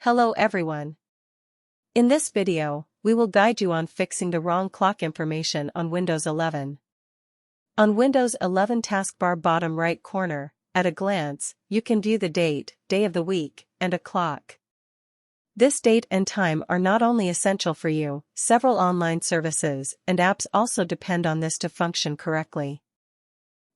Hello everyone. In this video, we will guide you on fixing the wrong clock information on Windows 11. On Windows 11 taskbar bottom right corner, at a glance, you can view the date, day of the week, and a clock. This date and time are not only essential for you, several online services and apps also depend on this to function correctly.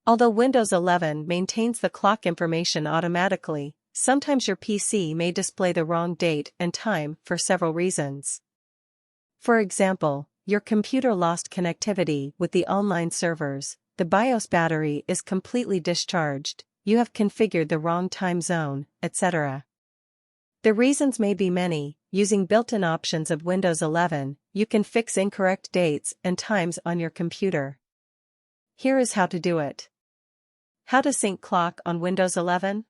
Although Windows 11 maintains the clock information automatically, sometimes your PC may display the wrong date and time for several reasons. For example, your computer lost connectivity with the online servers, the BIOS battery is completely discharged, you have configured the wrong time zone, etc. The reasons may be many. Using built-in options of Windows 11, you can fix incorrect dates and times on your computer. Here is how to do it. How to sync clock on Windows 11?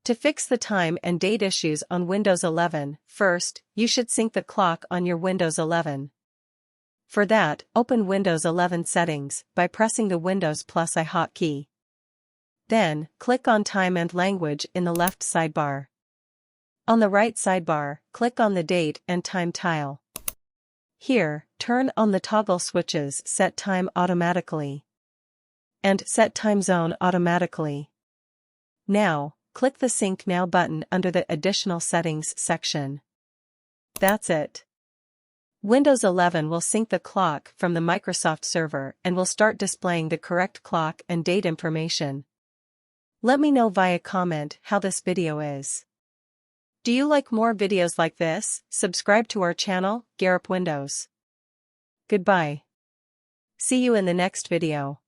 To fix the time and date issues on Windows 11, first, you should sync the clock on your Windows 11. For that, open Windows 11 Settings by pressing the Windows +I hotkey. Then, click on Time and Language in the left sidebar. On the right sidebar, click on the Date and Time tile. Here, turn on the toggle switches Set Time Automatically and Set Time Zone Automatically. Now, click the Sync Now button under the Additional Settings section. That's it. Windows 11 will sync the clock from the Microsoft server and will start displaying the correct clock and date information. Let me know via comment how this video is. Do you like more videos like this? Subscribe to our channel, Garup Windows. Goodbye. See you in the next video.